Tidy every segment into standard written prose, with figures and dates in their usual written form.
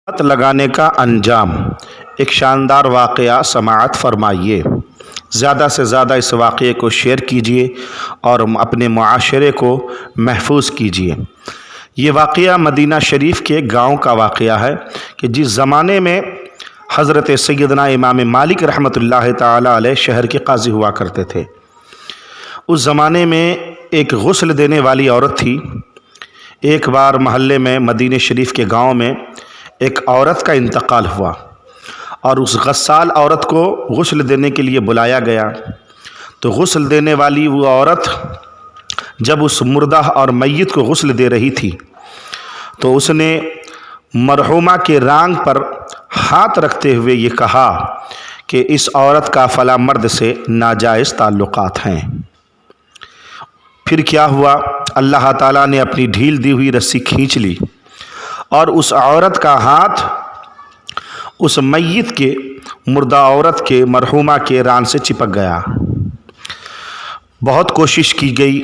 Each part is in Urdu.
ہاتھ لگانے کا انجام ایک شاندار واقعہ سماعت فرمائیے۔ زیادہ سے زیادہ اس واقعے کو شیئر کیجیے اور اپنے معاشرے کو محفوظ کیجیے۔ یہ واقعہ مدینہ شریف کے گاؤں کا واقعہ ہے کہ جس زمانے میں حضرت سیدنا امام مالک رحمۃ اللہ تعالی علیہ شہر کے قاضی ہوا کرتے تھے۔ اس زمانے میں ایک غسل دینے والی عورت تھی۔ ایک بار محلے میں مدینہ شریف کے گاؤں میں ایک عورت کا انتقال ہوا اور اس غسال عورت کو غسل دینے کے لیے بلایا گیا۔ تو غسل دینے والی وہ عورت جب اس مردہ اور میت کو غسل دے رہی تھی تو اس نے مرحومہ کے رانگ پر ہاتھ رکھتے ہوئے یہ کہا کہ اس عورت کا فلاں مرد سے ناجائز تعلقات ہیں۔ پھر کیا ہوا؟ اللہ تعالیٰ نے اپنی ڈھیل دی ہوئی رسی کھینچ لی اور اس عورت کا ہاتھ اس میت کے مردہ عورت کے مرحومہ کے ران سے چپک گیا۔ بہت کوشش کی گئی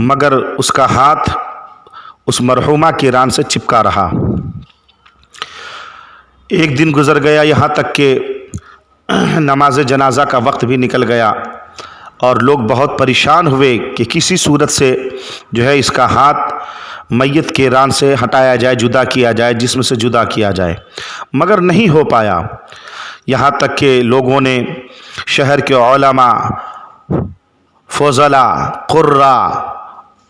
مگر اس کا ہاتھ اس مرحومہ کے ران سے چپکا رہا۔ ایک دن گزر گیا، یہاں تک کہ نماز جنازہ کا وقت بھی نکل گیا اور لوگ بہت پریشان ہوئے کہ کسی صورت سے جو ہے اس کا ہاتھ میت کے ران سے ہٹایا جائے، جدا کیا جائے، جسم سے جدا کیا جائے، مگر نہیں ہو پایا۔ یہاں تک کہ لوگوں نے شہر کے علماء، فضلاء، قراء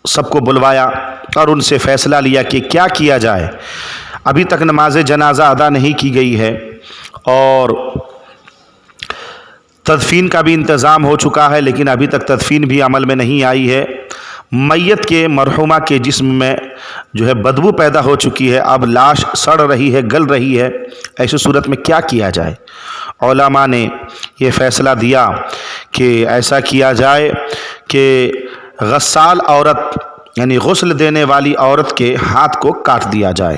سب کو بلوایا اور ان سے فیصلہ لیا کہ کیا کیا جائے۔ ابھی تک نماز جنازہ ادا نہیں کی گئی ہے اور تدفین کا بھی انتظام ہو چکا ہے لیکن ابھی تک تدفین بھی عمل میں نہیں آئی ہے۔ میت کے مرحومہ کے جسم میں جو ہے بدبو پیدا ہو چکی ہے، اب لاش سڑ رہی ہے، گل رہی ہے۔ ایسی صورت میں کیا کیا جائے؟ علماء نے یہ فیصلہ دیا کہ ایسا کیا جائے کہ غسال عورت یعنی غسل دینے والی عورت کے ہاتھ کو کاٹ دیا جائے۔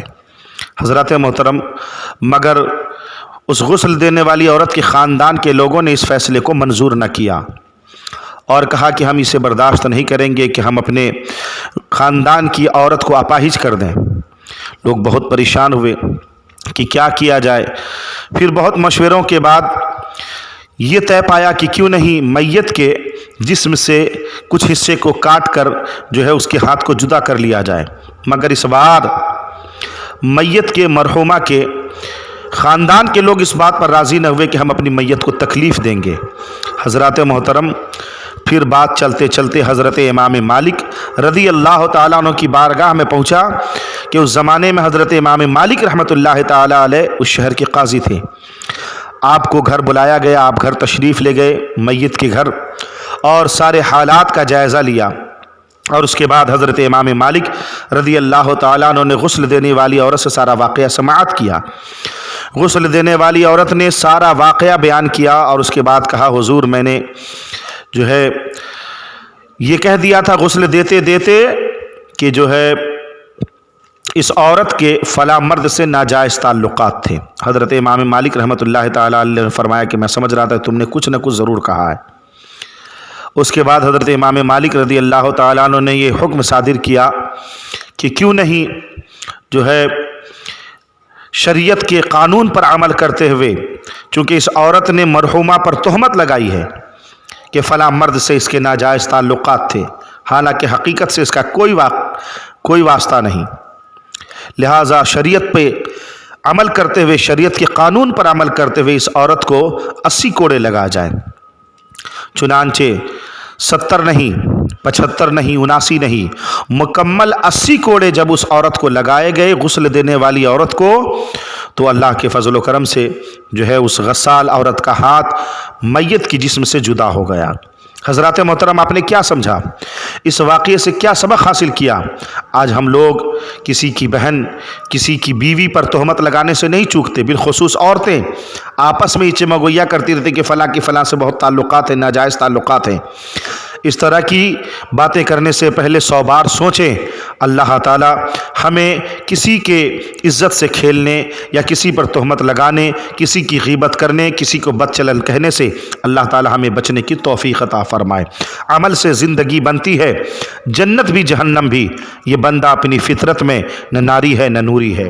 حضرات محترم، مگر اس غسل دینے والی عورت کے خاندان کے لوگوں نے اس فیصلے کو منظور نہ کیا اور کہا کہ ہم اسے برداشت نہیں کریں گے کہ ہم اپنے خاندان کی عورت کو اپاہج کر دیں۔ لوگ بہت پریشان ہوئے کہ کیا کیا جائے۔ پھر بہت مشوروں کے بعد یہ طے پایا کہ کیوں نہیں میت کے جسم سے کچھ حصے کو کاٹ کر جو ہے اس کے ہاتھ کو جدا کر لیا جائے۔ مگر اس بار میت کے مرحومہ کے خاندان کے لوگ اس بات پر راضی نہ ہوئے کہ ہم اپنی میت کو تکلیف دیں گے۔ حضرات محترم، پھر بات چلتے چلتے حضرت امام مالک رضی اللہ تعالیٰ عنہ کی بارگاہ میں پہنچا کہ اس زمانے میں حضرت امام مالک رحمۃ اللہ تعالیٰ علیہ اس شہر کے قاضی تھے۔ آپ کو گھر بلایا گیا، آپ گھر تشریف لے گئے، میت کے گھر، اور سارے حالات کا جائزہ لیا۔ اور اس کے بعد حضرت امام مالک رضی اللہ تعالیٰ عنہ نے غسل دینے والی عورت سے سارا واقعہ سماعت کیا۔ غسل دینے والی عورت نے سارا واقعہ بیان کیا اور اس کے بعد کہا، حضور میں نے جو ہے یہ کہہ دیا تھا غسل دیتے دیتے کہ جو ہے اس عورت کے فلاں مرد سے ناجائز تعلقات تھے۔ حضرت امام مالک رحمۃ اللہ تعالیٰ علیہ نے فرمایا کہ میں سمجھ رہا تھا تم نے کچھ نہ کچھ ضرور کہا ہے۔ اس کے بعد حضرت امام مالک رضی اللہ تعالیٰ عنہ نے یہ حکم صادر کیا کہ کیوں نہیں جو ہے شریعت کے قانون پر عمل کرتے ہوئے، چونکہ اس عورت نے مرحومہ پر تہمت لگائی ہے کہ فلاں مرد سے اس کے ناجائز تعلقات تھے، حالانکہ حقیقت سے اس کا کوئی واسطہ نہیں۔ لہٰذا شریعت پہ عمل کرتے ہوئے، شریعت کے قانون پر عمل کرتے ہوئے اس عورت کو 80 کوڑے لگا جائیں۔ چنانچہ 70 نہیں، 75 نہیں، 79 نہیں، مکمل 80 کوڑے جب اس عورت کو لگائے گئے، غسل دینے والی عورت کو، تو اللہ کے فضل و کرم سے جو ہے اس غسال عورت کا ہاتھ میت کی جسم سے جدا ہو گیا۔ حضرات محترم، آپ نے کیا سمجھا؟ اس واقعے سے کیا سبق حاصل کیا؟ آج ہم لوگ کسی کی بہن، کسی کی بیوی پر تہمت لگانے سے نہیں چوکتے، بالخصوص عورتیں آپس میں چمہ گویا کرتی رہتی کہ فلاں کی فلاں سے بہت تعلقات ہیں، ناجائز تعلقات ہیں۔ اس طرح کی باتیں کرنے سے پہلے 100 بار سوچیں۔ اللہ تعالیٰ ہمیں کسی کے عزت سے کھیلنے یا کسی پر تہمت لگانے، کسی کی غیبت کرنے، کسی کو بد چلن کہنے سے اللہ تعالیٰ ہمیں بچنے کی توفیق عطا فرمائے۔ عمل سے زندگی بنتی ہے، جنت بھی جہنم بھی، یہ بندہ اپنی فطرت میں نہ ناری ہے نہ نوری ہے۔